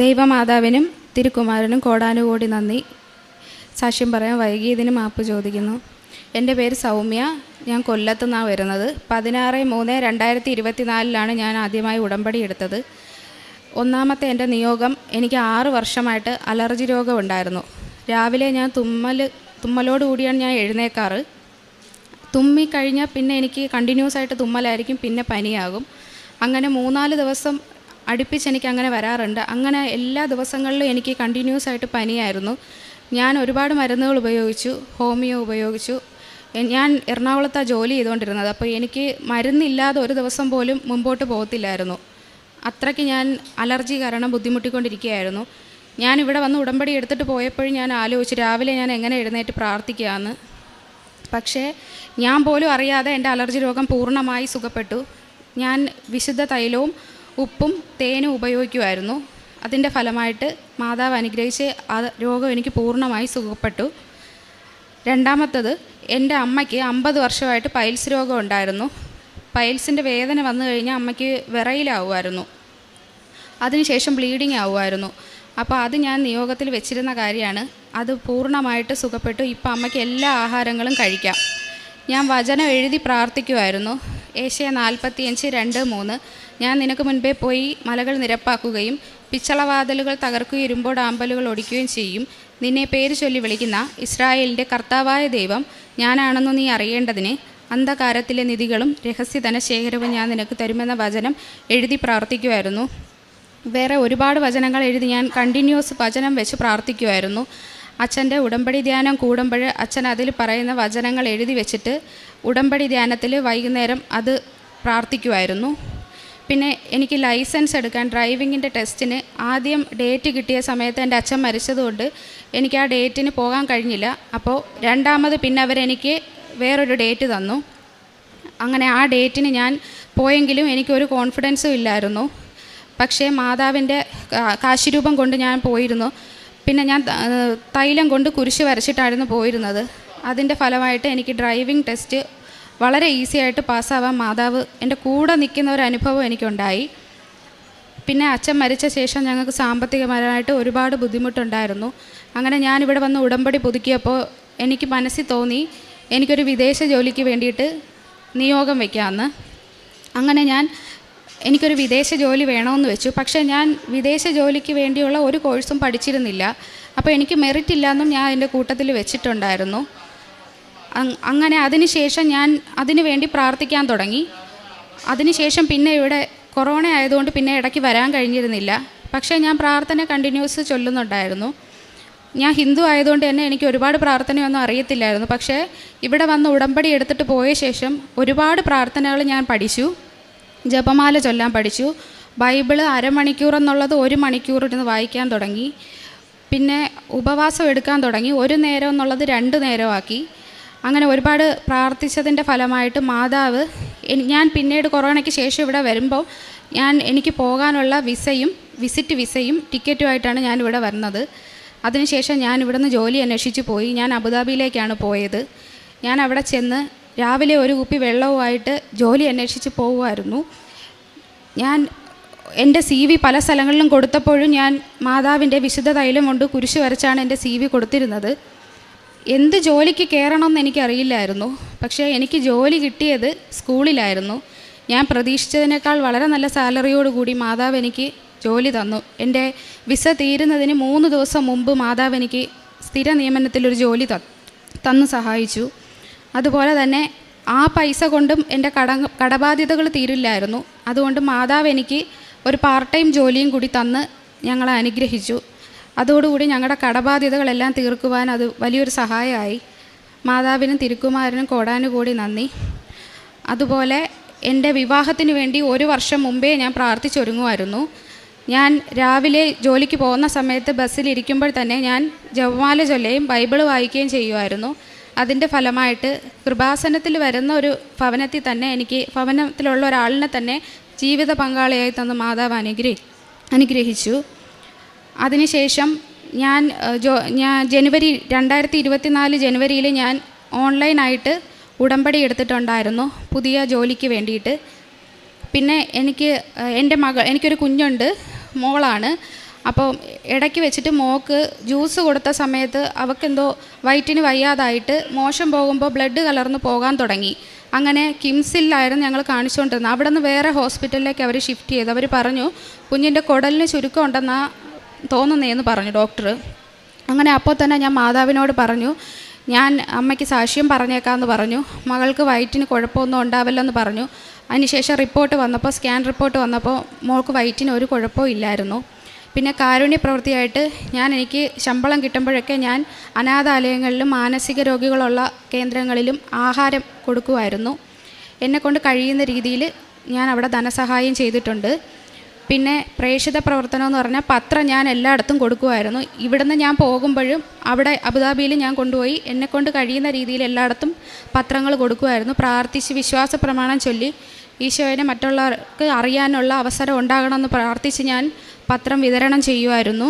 ദൈവമാതാവിനും തിരുക്കുമാരനും കോടാനുകോടി നന്ദി. സാക്ഷ്യം പറയാൻ വൈകിയതിന് മാപ്പ് ചോദിക്കുന്നു. എൻ്റെ പേര് സൗമ്യ. ഞാൻ കൊല്ലത്തു നിന്നാണ് വരുന്നത്. 16/3/2024 ഞാൻ ആദ്യമായി ഉടമ്പടി എടുത്തത്. ഒന്നാമത്തെ എൻ്റെ നിയോഗം, എനിക്ക് 6 വർഷമായിട്ട് അലർജി രോഗം ഉണ്ടായിരുന്നു. രാവിലെ ഞാൻ തുമ്മലോട് കൂടിയാണ് ഞാൻ എഴുന്നേക്കാറ്. തുമ്മിക്കഴിഞ്ഞാൽ പിന്നെ എനിക്ക് കണ്ടിന്യൂസ് ആയിട്ട് തുമ്മലായിരിക്കും, പിന്നെ പനിയാകും. അങ്ങനെ 3-4 ദിവസം അടുപ്പിച്ച് എനിക്ക് അങ്ങനെ വരാറുണ്ട്. അങ്ങനെ എല്ലാ ദിവസങ്ങളിലും എനിക്ക് കണ്ടിന്യൂസ് ആയിട്ട് പനിയായിരുന്നു. ഞാൻ ഒരുപാട് മരുന്നുകൾ ഉപയോഗിച്ചു, ഹോമിയോ ഉപയോഗിച്ചു. ഞാൻ എറണാകുളത്താണ് ജോലി ചെയ്തുകൊണ്ടിരുന്നത്. അപ്പോൾ എനിക്ക് മരുന്നില്ലാതെ ഒരു ദിവസം പോലും മുമ്പോട്ട് പോകത്തില്ലായിരുന്നു. അത്രയ്ക്ക് ഞാൻ അലർജി കാരണം ബുദ്ധിമുട്ടിക്കൊണ്ടിരിക്കുകയായിരുന്നു. ഞാനിവിടെ വന്ന് ഉടമ്പടി എടുത്തിട്ട് പോയപ്പോഴും ഞാൻ ആലോചിച്ചു രാവിലെ ഞാൻ എങ്ങനെ എഴുന്നേറ്റ് പ്രാർത്ഥിക്കാമെന്ന്. പക്ഷേ ഞാൻ പോലും അറിയാതെ എൻ്റെ അലർജി രോഗം പൂർണ്ണമായി സുഖപ്പെട്ടു. ഞാൻ വിശുദ്ധ തൈലവും ഉപ്പും തേനും ഉപയോഗിക്കുമായിരുന്നു. അതിൻ്റെ ഫലമായിട്ട് മാതാവ് അനുഗ്രഹിച്ച് ആ രോഗം എനിക്ക് പൂർണ്ണമായി സുഖപ്പെട്ടു. രണ്ടാമത്തത്, എൻ്റെ അമ്മയ്ക്ക് 50 വർഷമായിട്ട് പൈൽസ് രോഗം ഉണ്ടായിരുന്നു. പൈൽസിൻ്റെ വേദന വന്നു കഴിഞ്ഞാൽ അമ്മയ്ക്ക് വിറയിലാവുമായിരുന്നു, അതിനുശേഷം ബ്ലീഡിങ് ആവുമായിരുന്നു. അപ്പോൾ അത് ഞാൻ നിയോഗത്തിൽ വെച്ചിരുന്ന കാര്യമാണ്. അത് പൂർണ്ണമായിട്ട് സുഖപ്പെട്ടു. ഇപ്പോൾ അമ്മയ്ക്ക് എല്ലാ ആഹാരങ്ങളും കഴിക്കാം. ഞാൻ വചനം എഴുതി പ്രാർത്ഥിക്കുമായിരുന്നു. ഏശയ്യ 45:2-3 ഞാൻ നിനക്ക് മുൻപേ പോയി മലകൾ നിരപ്പാക്കുകയും പിച്ചളവാതിലുകൾ തകർക്കുകയും ഇരുമ്പോടാമ്പലുകൾ ഒടിക്കുകയും ചെയ്യും. നിന്നെ പേര് ചൊല്ലി വിളിക്കുന്ന ഇസ്രായേലിൻ്റെ കർത്താവായ ദൈവം ഞാനാണെന്ന് നീ അറിയേണ്ടതിന് അന്ധകാരത്തിലെ നിധികളും രഹസ്യധന ശേഖരവും ഞാൻ നിനക്ക് തരുമെന്ന വചനം എഴുതി പ്രാർത്ഥിക്കുമായിരുന്നു. വേറെ ഒരുപാട് വചനങ്ങൾ എഴുതി ഞാൻ കണ്ടിന്യൂസ് വചനം വെച്ച് പ്രാർത്ഥിക്കുമായിരുന്നു. അച്ഛൻ്റെ ഉടമ്പടി ധ്യാനം കൂടുമ്പോൾ അച്ഛൻ അതിൽ പറയുന്ന വചനങ്ങൾ എഴുതി വെച്ചിട്ട് ഉടമ്പടി ധ്യാനത്തിൽ വൈകുന്നേരം അത് പ്രാർത്ഥിക്കുമായിരുന്നു. പിന്നെ എനിക്ക് ലൈസൻസ് എടുക്കാൻ ഡ്രൈവിങ്ങിൻ്റെ ടെസ്റ്റിന് ആദ്യം ഡേറ്റ് കിട്ടിയ സമയത്ത് എൻ്റെ അച്ഛൻ മരിച്ചതുകൊണ്ട് എനിക്ക് ആ ഡേറ്റിന് പോകാൻ കഴിഞ്ഞില്ല. അപ്പോൾ രണ്ടാമത് പിന്നെ അവരെനിക്ക് വേറൊരു ഡേറ്റ് തന്നു. അങ്ങനെ ആ ഡേറ്റിന് ഞാൻ പോയെങ്കിലും എനിക്കൊരു കോൺഫിഡൻസും ഇല്ലായിരുന്നു. പക്ഷേ മാതാവിൻ്റെ കാശിരൂപം കൊണ്ട് ഞാൻ പോയിരുന്നു. പിന്നെ ഞാൻ തൈലം കൊണ്ട് കുരിശ് വരച്ചിട്ടായിരുന്നു പോയിരുന്നത്. അതിൻ്റെ ഫലമായിട്ട് എനിക്ക് ഡ്രൈവിംഗ് ടെസ്റ്റ് വളരെ ഈസി ആയിട്ട് പാസ്സാവാൻ മാതാവ് എൻ്റെ കൂടെ നിൽക്കുന്ന ഒരു അനുഭവം എനിക്കുണ്ടായി. പിന്നെ അച്ഛൻ മരിച്ച ശേഷം ഞങ്ങൾക്ക് സാമ്പത്തികപരമായിട്ട് ഒരുപാട് ബുദ്ധിമുട്ടുണ്ടായിരുന്നു. അങ്ങനെ ഞാനിവിടെ വന്ന് ഉടമ്പടി പുതുക്കിയപ്പോൾ എനിക്ക് മനസ്സിൽ തോന്നി എനിക്കൊരു വിദേശ ജോലിക്ക് വേണ്ടിയിട്ട് നിയോഗം വയ്ക്കാമെന്ന്. അങ്ങനെ എനിക്കൊരു വിദേശ ജോലി വേണമെന്ന് വെച്ചു. പക്ഷേ ഞാൻ വിദേശ ജോലിക്ക് വേണ്ടിയുള്ള ഒരു കോഴ്സും പഠിച്ചിരുന്നില്ല. അപ്പോൾ എനിക്ക് മെറിറ്റ് ഇല്ലയെന്നും ഞാൻ എൻ്റെ കൂട്ടത്തിൽ വെച്ചിട്ടുണ്ടായിരുന്നു. അങ്ങനെ അതിനുശേഷം ഞാൻ അതിനു വേണ്ടി പ്രാർത്ഥിക്കാൻ തുടങ്ങി. അതിനുശേഷം പിന്നെ ഇവിടെ കൊറോണ ആയതുകൊണ്ട് പിന്നെ ഇടയ്ക്ക് വരാൻ കഴിഞ്ഞിരുന്നില്ല. പക്ഷേ ഞാൻ പ്രാർത്ഥന കണ്ടിന്യൂസ് ചൊല്ലുന്നുണ്ടായിരുന്നു. ഞാൻ ഹിന്ദു ആയതുകൊണ്ട് തന്നെ എനിക്ക് ഒരുപാട് പ്രാർത്ഥനയൊന്നും അറിയത്തില്ലായിരുന്നു. പക്ഷേ ഇവിടെ വന്ന് ഉടമ്പടി എടുത്തിട്ട് പോയ ശേഷം ഒരുപാട് പ്രാർത്ഥനകൾ ഞാൻ പഠിച്ചു. ജപമാല ചൊല്ലാൻ പഠിച്ചു. ബൈബിള് അരമണിക്കൂർ എന്നുള്ളത് 1 മണിക്കൂർ ഇരുന്ന് വായിക്കാൻ തുടങ്ങി. പിന്നെ ഉപവാസം എടുക്കാൻ തുടങ്ങി. 1 നേരം എന്നുള്ളത് 2 നേരമാക്കി. അങ്ങനെ ഒരുപാട് പ്രാർത്ഥിച്ചതിൻ്റെ ഫലമായിട്ട് മാതാവ് ഞാൻ പിന്നീട് കൊറോണയ്ക്ക് ശേഷം ഇവിടെ വരുമ്പോൾ എനിക്ക് പോകാനുള്ള വിസിറ്റ് വിസയും ടിക്കറ്റുമായിട്ടാണ് ഞാനിവിടെ വരുന്നത്. അതിനുശേഷം ഞാൻ ഇവിടുന്ന് ജോലി അന്വേഷിച്ച് പോയി. ഞാൻ അബുദാബിയിലേക്കാണ് പോയത്. ഞാൻ അവിടെ ചെന്ന് രാവിലെ ഒരു കുപ്പി വെള്ളവുമായിട്ട് ജോലി അന്വേഷിച്ച് പോകുമായിരുന്നു. ഞാൻ എൻ്റെ CV പല സ്ഥലങ്ങളിലും കൊടുത്തപ്പോഴും ഞാൻ മാതാവിൻ്റെ വിശുദ്ധ തൈലം കൊണ്ട് കുരിശ് വരച്ചാണ് എൻ്റെ CV കൊടുത്തിരുന്നത്. എന്ത് ജോലിക്ക് കയറണമെന്ന് എനിക്കറിയില്ലായിരുന്നു. പക്ഷേ എനിക്ക് ജോലി കിട്ടിയത് സ്കൂളിലായിരുന്നു. ഞാൻ പ്രതീക്ഷിച്ചതിനേക്കാൾ വളരെ നല്ല സാലറിയോടുകൂടി മാതാവ് എനിക്ക് ജോലി തന്നു. എൻ്റെ വിസ തീരുന്നതിന് 3 ദിവസം മുമ്പ് മാതാവ് എനിക്ക് സ്ഥിര നിയമനത്തിലൊരു ജോലി തന്നു സഹായിച്ചു. അതുപോലെ തന്നെ ആ പൈസ കൊണ്ടും എൻ്റെ കടബാധ്യതകൾ തീരില്ലായിരുന്നു. അതുകൊണ്ട് മാതാവ് എനിക്ക് ഒരു പാർട്ട് ടൈം ജോലിയും കൂടി തന്ന് ഞങ്ങളെ അനുഗ്രഹിച്ചു. അതോടുകൂടി ഞങ്ങളുടെ കടബാധ്യതകളെല്ലാം തീർക്കുവാൻ അത് വലിയൊരു സഹായമായി. മാതാവിനും തിരുക്കുമാരനും കോടാനുകോടി നന്ദി. അതുപോലെ എൻ്റെ വിവാഹത്തിന് വേണ്ടി 1 വർഷം മുമ്പേ ഞാൻ പ്രാർത്ഥിച്ചൊരുങ്ങുമായിരുന്നു. ഞാൻ രാവിലെ ജോലിക്ക് പോകുന്ന സമയത്ത് ബസ്സിലിരിക്കുമ്പോൾ തന്നെ ഞാൻ ജപമാല ചൊല്ലുകയും ബൈബിൾ വായിക്കുകയും ചെയ്യുമായിരുന്നു. അതിൻ്റെ ഫലമായിട്ട് കൃപാസനത്തിൽ വരുന്ന ഒരു ഭവനത്തിൽ തന്നെ ഭവനത്തിലുള്ള ഒരാളിനെ തന്നെ ജീവിത പങ്കാളിയായി തന്ന മാതാവ് അനുഗ്രഹിച്ചു. അതിനുശേഷം ഞാൻ 2024 ജനുവരിയിൽ ഞാൻ ഓൺലൈനായിട്ട് ഉടമ്പടി എടുത്തിട്ടുണ്ടായിരുന്നു പുതിയ ജോലിക്ക് വേണ്ടിയിട്ട്. പിന്നെ എനിക്കൊരു കുഞ്ഞുണ്ട്, മോളാണ്. അപ്പോൾ ഇടയ്ക്ക് വെച്ചിട്ട് മോൾക്ക് ജ്യൂസ് കൊടുത്ത സമയത്ത് അവൾക്കെന്തോ വയറ്റിന് വയ്യാതായിട്ട് മോശം പോകുമ്പോൾ ബ്ലഡ് കലർന്ന് പോകാൻ തുടങ്ങി. അങ്ങനെ കിംസിലായിരുന്നു ഞങ്ങൾ കാണിച്ചുകൊണ്ടിരുന്നത്. അവിടെ നിന്ന് വേറെ ഹോസ്പിറ്റലിലേക്ക് അവർ ഷിഫ്റ്റ് ചെയ്തു. അവർ പറഞ്ഞു കുഞ്ഞിൻ്റെ കുടലിന് ചുരുക്കം ഉണ്ടെന്നാണ് തോന്നുന്നതെന്ന് പറഞ്ഞു ഡോക്ടർ. അങ്ങനെ അപ്പോൾ തന്നെ ഞാൻ മാതാവിനോട് പറഞ്ഞു, ഞാൻ അമ്മയ്ക്ക് സാക്ഷ്യം പറഞ്ഞേക്കാമെന്ന് പറഞ്ഞു. മകൾക്ക് വയറ്റിന് കുഴപ്പമൊന്നും ഉണ്ടാവില്ലെന്ന് പറഞ്ഞു. അതിനുശേഷം റിപ്പോർട്ട് വന്നപ്പോൾ, സ്കാൻ റിപ്പോർട്ട് വന്നപ്പോൾ മോൾക്ക് വയറ്റിന് ഒരു കുഴപ്പവും ഇല്ലായിരുന്നു. പിന്നെ കാരുണ്യ പ്രവൃത്തിയായിട്ട് എനിക്ക് ശമ്പളം കിട്ടുമ്പോഴൊക്കെ ഞാൻ അനാഥാലയങ്ങളിലും മാനസിക രോഗികളുള്ള കേന്ദ്രങ്ങളിലും ആഹാരം കൊടുക്കുമായിരുന്നു. എന്നെക്കൊണ്ട് കഴിയുന്ന രീതിയിൽ ഞാൻ അവിടെ ധനസഹായം ചെയ്തിട്ടുണ്ട്. പിന്നെ പ്രേക്ഷിത പ്രവർത്തനം എന്ന് പറഞ്ഞാൽ പത്രം ഞാൻ എല്ലായിടത്തും കൊടുക്കുമായിരുന്നു. ഇവിടുന്ന് ഞാൻ പോകുമ്പോഴും അവിടെ അബുദാബിയിൽ ഞാൻ കൊണ്ടുപോയി എന്നെക്കൊണ്ട് കഴിയുന്ന രീതിയിൽ എല്ലായിടത്തും പത്രങ്ങൾ കൊടുക്കുമായിരുന്നു. പ്രാർത്ഥിച്ച് വിശ്വാസ പ്രമാണം ചൊല്ലി ഈശോയെ മറ്റുള്ളവർക്ക് അറിയാനുള്ള അവസരം ഉണ്ടാകണമെന്ന് പ്രാർത്ഥിച്ച് ഞാൻ പത്രം വിതരണം ചെയ്യുമായിരുന്നു.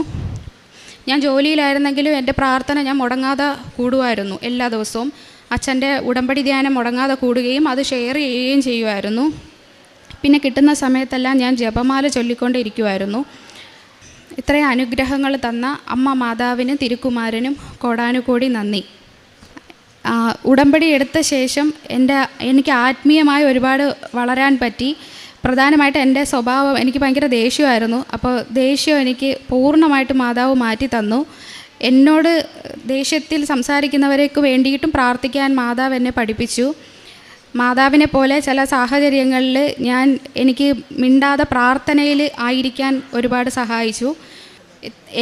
ഞാൻ ജോലിയിലായിരുന്നെങ്കിലും എൻ്റെ പ്രാർത്ഥന ഞാൻ മുടങ്ങാതെ കൂടുമായിരുന്നു. എല്ലാ ദിവസവും അച്ഛൻ്റെ ഉടമ്പടി ധ്യാനം മുടങ്ങാതെ കൂടുകയും അത് ഷെയർ ചെയ്യുകയും ചെയ്യുമായിരുന്നു. പിന്നെ കിട്ടുന്ന സമയത്തെല്ലാം ഞാൻ ജപമാല ചൊല്ലിക്കൊണ്ടിരിക്കുമായിരുന്നു. ഇത്രയും അനുഗ്രഹങ്ങൾ തന്ന അമ്മ മാതാവിനും തിരുക്കുമാരനും കോടാനുകോടി നന്ദി. ഉടമ്പടി എടുത്ത ശേഷം എനിക്ക് ആത്മീയമായി ഒരുപാട് വളരാൻ പറ്റി. പ്രധാനമായിട്ട് എൻ്റെ സ്വഭാവം, എനിക്ക് ഭയങ്കര ദേഷ്യമായിരുന്നു. അപ്പോൾ ദേഷ്യം എനിക്ക് പൂർണ്ണമായിട്ട് മാതാവ് മാറ്റി തന്നു. എന്നോട് ദേഷ്യത്തിൽ സംസാരിക്കുന്നവർക്ക് വേണ്ടിയിട്ടും പ്രാർത്ഥിക്കാൻ മാതാവ് എന്നെ പഠിപ്പിച്ചു. മാതാവിനെ പോലെ ചില സാഹചര്യങ്ങളിൽ എനിക്ക് മിണ്ടാതെ പ്രാർത്ഥനയിൽ ആയിരിക്കാൻ ഒരുപാട് സഹായിച്ചു.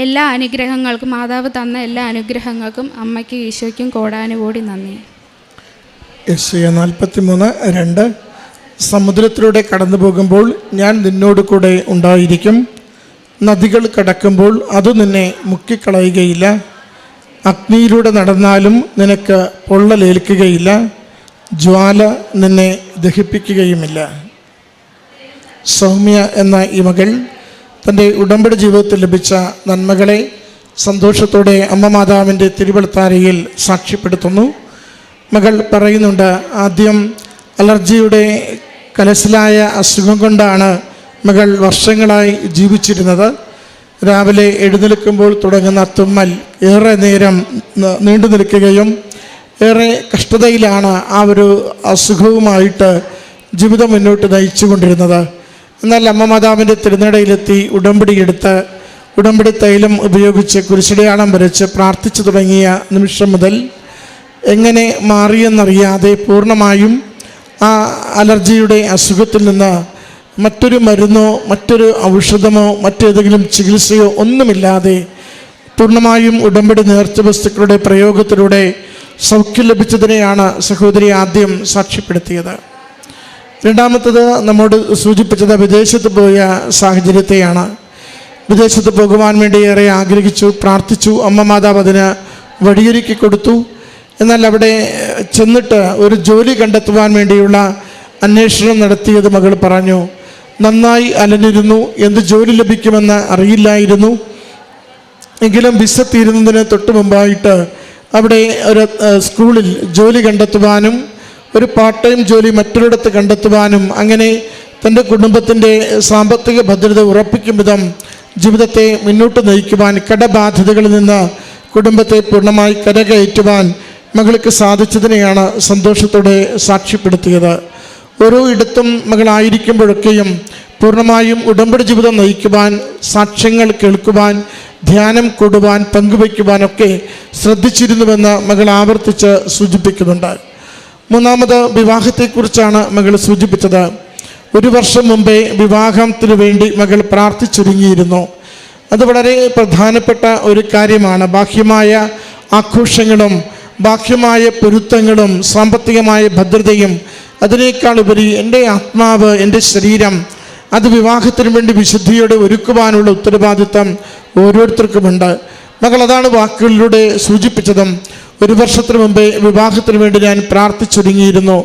എല്ലാ അനുഗ്രഹങ്ങൾക്കും, മാതാവ് തന്ന എല്ലാ അനുഗ്രഹങ്ങൾക്കും അമ്മയ്ക്കും ഈശോയ്ക്കും കോടാനുകോടി നന്ദി. യെശയ്യാ 43:2 സമുദ്രത്തിലൂടെ കടന്നു പോകുമ്പോൾ ഞാൻ നിന്നോട് കൂടെ ഉണ്ടായിരിക്കും. നദികൾ കടക്കുമ്പോൾ അത് നിന്നെ മുക്കിക്കളയുകയില്ല. അഗ്നിയിലൂടെ നടന്നാലും നിനക്ക് പൊള്ളലേൽക്കുകയില്ല. ജ്വാല നിന്നെ ദഹിപ്പിക്കുകയുമില്ല. സൗമ്യ എന്ന ഈ മകൾ തൻ്റെ ഉടമ്പടി ജീവിതത്തിൽ ലഭിച്ച നന്മകളെ സന്തോഷത്തോടെ അമ്മ മാതാവിൻ്റെ തിരുവെളുത്താരയിൽ സാക്ഷ്യപ്പെടുത്തുന്നു. മകൾ പറയുന്നുണ്ട്, ആദ്യം അലർജിയുടെ കലശലായ അസുഖം കൊണ്ടാണ് മകൾ വർഷങ്ങളായി ജീവിച്ചിരുന്നത്. രാവിലെ എഴുന്നേൽക്കുമ്പോൾ തുടങ്ങുന്ന തുമ്മൽ ഏറെ നേരം നീണ്ടു നിൽക്കുകയും ഏറെ കഷ്ടതയിലാണ് ആ ഒരു അസുഖവുമായിട്ട് ജീവിതം മുന്നോട്ട് നയിച്ചു കൊണ്ടിരുന്നത്. എന്നാൽ അമ്മ മാതാവിൻ്റെ തിരുനടയിലെത്തി ഉടമ്പടിയെടുത്ത് ഉടമ്പടി തൈലം ഉപയോഗിച്ച് കുരിശടയാളം വരച്ച് പ്രാർത്ഥിച്ചു തുടങ്ങിയ നിമിഷം മുതൽ എങ്ങനെ മാറിയെന്നറിയാതെ പൂർണ്ണമായും ആ അലർജിയുടെ അസുഖത്തിൽ നിന്ന് മറ്റൊരു മരുന്നോ മറ്റൊരു ഔഷധമോ മറ്റേതെങ്കിലും ചികിത്സയോ ഒന്നുമില്ലാതെ പൂർണ്ണമായും ഉടമ്പടി നേർച്ച വസ്തുക്കളുടെ പ്രയോഗത്തിലൂടെ സൗഖ്യം ലഭിച്ചതിനെയാണ് സഹോദരി ആദ്യം സാക്ഷ്യപ്പെടുത്തിയത്. രണ്ടാമത്തത് നമ്മോട് സൂചിപ്പിച്ചത് വിദേശത്ത് പോയ സാഹചര്യത്തെയാണ്. വിദേശത്ത് പോകുവാൻ വേണ്ടി ഏറെ ആഗ്രഹിച്ചു, പ്രാർത്ഥിച്ചു. അമ്മ മാതാവ് അതിന് വഴിയൊരുക്കി കൊടുത്തു. എന്നാൽ അവിടെ ചെന്നിട്ട് ഒരു ജോലി കണ്ടെത്തുവാൻ വേണ്ടിയുള്ള അന്വേഷണം നടത്തിയത് മകൾ പറഞ്ഞു. നന്നായി അലഞ്ഞിരുന്നു, എന്ത് ജോലി ലഭിക്കുമെന്ന് അറിയില്ലായിരുന്നു. എങ്കിലും വിസ തീരുന്നതിന് തൊട്ട് മുമ്പായിട്ട് അവിടെ ഒരു സ്കൂളിൽ ജോലി കണ്ടെത്തുവാനും ഒരു പാർട്ട് ടൈം ജോലി മറ്റൊരിടത്ത് കണ്ടെത്തുവാനും അങ്ങനെ തൻ്റെ കുടുംബത്തിൻ്റെ സാമ്പത്തിക ഭദ്രത ഉറപ്പിക്കും വിധം ജീവിതത്തെ മുന്നോട്ട് നയിക്കുവാൻ, കടബാധ്യതകളിൽ നിന്ന് കുടുംബത്തെ പൂർണ്ണമായി കരകയറ്റുവാൻ മകൾക്ക് സാധിച്ചതിനെയാണ് സന്തോഷത്തോടെ സാക്ഷ്യപ്പെടുത്തിയത്. ഓരോ ഇടത്തും മകളായിരിക്കുമ്പോഴൊക്കെയും പൂർണ്ണമായും ഉടമ്പടി ജീവിതം നയിക്കുവാൻ, സാക്ഷ്യങ്ങൾ കേൾക്കുവാൻ, ധ്യാനം കൂടുവാൻ, പങ്കുവയ്ക്കുവാനൊക്കെ ശ്രദ്ധിച്ചിരുന്നുവെന്ന് മകൾ ആവർത്തിച്ച് സൂചിപ്പിക്കുന്നുണ്ട്. മൂന്നാമത് വിവാഹത്തെക്കുറിച്ചാണ് മകൾ സൂചിപ്പിച്ചത്. 1 വർഷം മുമ്പേ വിവാഹത്തിന് വേണ്ടി മകൾ പ്രാർത്ഥിച്ചൊരുങ്ങിയിരുന്നു. അത് വളരെ പ്രധാനപ്പെട്ട ഒരു കാര്യമാണ്. ബാഹ്യമായ ആഘോഷങ്ങളും ബാഹ്യമായ പൊരുത്തങ്ങളും സാമ്പത്തികമായ ഭദ്രതയും അതിനേക്കാൾ ഉപരി എൻ്റെ ആത്മാവ്, എൻ്റെ ശരീരം അത് വിവാഹത്തിന് വേണ്ടി വിശുദ്ധിയോടെ ഒരുക്കുവാനുള്ള ഉത്തരവാദിത്തം ഓരോരുത്തർക്കുമുണ്ട്. മകൾ അതാണ് വാക്കുകളിലൂടെ സൂചിപ്പിച്ചതും. 1 വർഷത്തിന് മുമ്പേ വിവാഹത്തിന് വേണ്ടി ഞാൻ പ്രാർത്ഥിച്ചൊരുങ്ങിയിരുന്നു.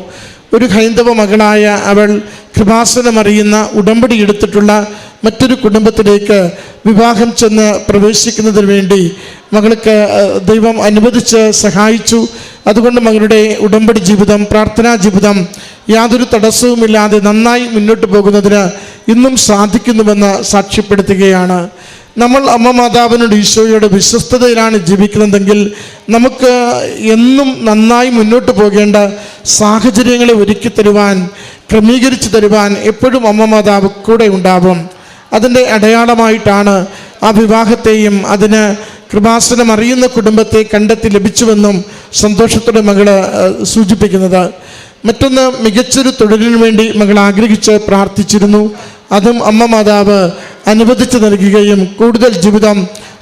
ഒരു ഹൈന്ദവ മകളായ അവൾ കൃപാസനമറിയുന്ന ഉടമ്പടി എടുത്തിട്ടുള്ള മറ്റൊരു കുടുംബത്തിലേക്ക് വിവാഹം ചെന്ന് പ്രവേശിക്കുന്നതിന് വേണ്ടി മകൾക്ക് ദൈവം അനുവദിച്ച് സഹായിച്ചു. അതുകൊണ്ട് മകളുടെ ഉടമ്പടി ജീവിതം, പ്രാർത്ഥനാ ജീവിതം യാതൊരു തടസ്സവുമില്ലാതെ നന്നായി മുന്നോട്ട് പോകുന്നതിന് ഇന്നും സാധിക്കുന്നുവെന്ന് സാക്ഷ്യപ്പെടുത്തുകയാണ്. നമ്മൾ അമ്മ മാതാവിനോട്, ഈശോയോട് വിശ്വസ്തതയിലാണ് ജീവിക്കുന്നതെങ്കിൽ നമുക്ക് എന്നും നന്നായി മുന്നോട്ട് പോകേണ്ട സാഹചര്യങ്ങളെ ഒരുക്കി തരുവാൻ, ക്രമീകരിച്ചു തരുവാൻ എപ്പോഴും അമ്മ മാതാവ് കൂടെ ഉണ്ടാവും. അതിൻ്റെ അടയാളമായിട്ടാണ് ആ വിവാഹത്തെയും അതിന് കൃപാസനം അറിയുന്ന കുടുംബത്തെ കണ്ടെത്തി ലഭിച്ചുവെന്നും സന്തോഷത്തോടെ മകള് സൂചിപ്പിക്കുന്നത്. മറ്റൊന്ന്, മികച്ചൊരു തൊഴിലിനു വേണ്ടി മകൾ ആഗ്രഹിച്ച് പ്രാർത്ഥിച്ചിരുന്നു. അതും അമ്മ മാതാവ് അനുവദിച്ചു നൽകുകയും കൂടുതൽ ജീവിതം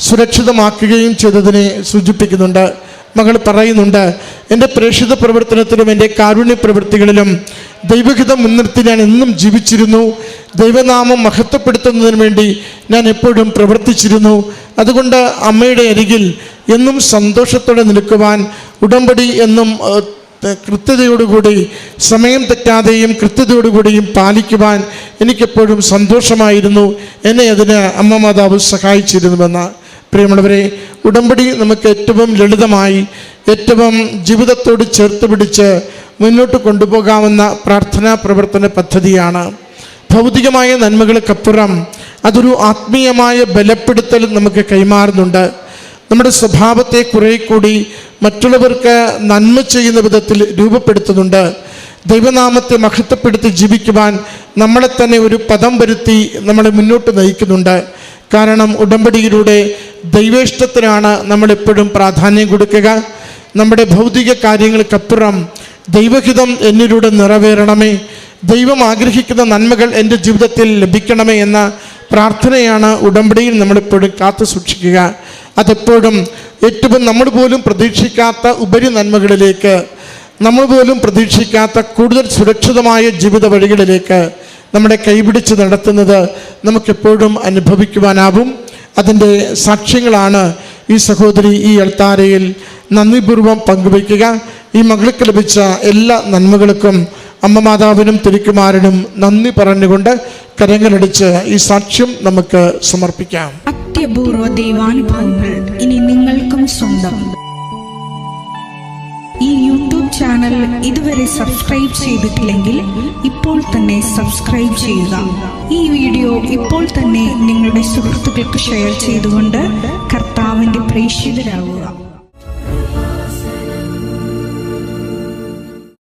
സുരക്ഷിതമാക്കുകയും ചെയ്തതിനെ സൂചിപ്പിക്കുന്നുണ്ട്. മകൾ പറയുന്നുണ്ട്, എൻ്റെ പ്രേക്ഷിത പ്രവർത്തനത്തിലും എൻ്റെ കാരുണ്യ പ്രവൃത്തികളിലും ദൈവഹിതം മുൻനിർത്തി ഞാൻ എന്നും ജീവിച്ചിരുന്നു. ദൈവനാമം മഹത്വപ്പെടുത്തുന്നതിന് വേണ്ടി ഞാൻ എപ്പോഴും പ്രവർത്തിച്ചിരുന്നു. അതുകൊണ്ട് അമ്മയുടെ അരികിൽ എന്നും സന്തോഷത്തോടെ നിൽക്കുവാൻ, ഉടമ്പടി എന്നും കൃത്യതയോടുകൂടി, സമയം തെറ്റാതെയും കൃത്യതയോടുകൂടിയും പാലിക്കുവാൻ എനിക്കെപ്പോഴും സന്തോഷമായിരുന്നു. എന്നെ അതിന് അമ്മ മാതാവ് സഹായിച്ചിരുന്നുവെന്ന്. പ്രിയമുള്ളവരെ, ഉടമ്പടി നമുക്ക് ഏറ്റവും ലളിതമായി, ഏറ്റവും ജീവിതത്തോട് ചേർത്ത് പിടിച്ച് മുന്നോട്ട് കൊണ്ടുപോകാവുന്ന പ്രാർത്ഥനാ പ്രവർത്തന പദ്ധതിയാണ്. ഭൗതികമായ നന്മകൾക്കപ്പുറം അതൊരു ആത്മീയമായ ബലപ്പെടുത്തൽ നമുക്ക് കൈമാറുന്നുണ്ട്. നമ്മുടെ സ്വഭാവത്തെ കുറെ കൂടി മറ്റുള്ളവർക്ക് നന്മ ചെയ്യുന്ന വിധത്തിൽ രൂപപ്പെടുത്തുന്നുണ്ട്. ദൈവനാമത്തെ മഹത്വപ്പെടുത്തി ജീവിക്കുവാൻ നമ്മളെ തന്നെ ഒരു പദം വരുത്തി നമ്മളെ മുന്നോട്ട് നയിക്കുന്നുണ്ട്. കാരണം ഉടമ്പടിയിലൂടെ ദൈവേഷ്ടത്തിനാണ് നമ്മളെപ്പോഴും പ്രാധാന്യം കൊടുക്കുക. നമ്മുടെ ഭൗതിക കാര്യങ്ങൾക്കപ്പുറം ദൈവഹിതം എന്നിലൂടെ നിറവേറണമേ, ദൈവം ആഗ്രഹിക്കുന്ന നന്മകൾ എൻ്റെ ജീവിതത്തിൽ ലഭിക്കണമേ എന്ന പ്രാർത്ഥനയാണ് ഉടമ്പടിയിൽ നമ്മളെപ്പോഴും കാത്തു സൂക്ഷിക്കുക. അതെപ്പോഴും ഏറ്റവും നമ്മൾ പോലും പ്രതീക്ഷിക്കാത്ത ഉപരി നന്മകളിലേക്ക്, നമ്മൾ പോലും പ്രതീക്ഷിക്കാത്ത കൂടുതൽ സുരക്ഷിതമായ ജീവിത വഴികളിലേക്ക് നമ്മളെ കൈപിടിച്ച് നടത്തുന്നത് നമുക്കെപ്പോഴും അനുഭവിക്കുവാനാവും. അതിൻ്റെ സാക്ഷ്യങ്ങളാണ് ഈ സഹോദരി ഈ അൾത്താരയിൽ നന്ദിപൂർവ്വം പങ്കുവയ്ക്കുക. ഈ മകൾക്ക് ലഭിച്ച എല്ലാ നന്മകൾക്കും അമ്മ മാതാവിനും തിരുക്കുമാരനും നന്ദി പറഞ്ഞുകൊണ്ട് കരങ്ങളടിച്ച് ഈ സാക്ഷ്യം നമുക്ക് സമർപ്പിക്കാം. അത്യപൂർവ ദൈവാനുഭവങ്ങൾ ഇനി നിങ്ങൾക്കും സ്വന്തം. ഈ യൂട്യൂബ് ചാനൽ ഇതുവരെ സബ്സ്ക്രൈബ് ചെയ്തിട്ടില്ലെങ്കിൽ ഇപ്പോൾ തന്നെ സബ്സ്ക്രൈബ് ചെയ്യുക. ഈ വീഡിയോ ഇപ്പോൾ തന്നെ നിങ്ങളുടെ സുഹൃത്തുക്കൾക്ക് ഷെയർ ചെയ്തുകൊണ്ട് കർത്താവിൻ്റെ പ്രേക്ഷിതരാകുക.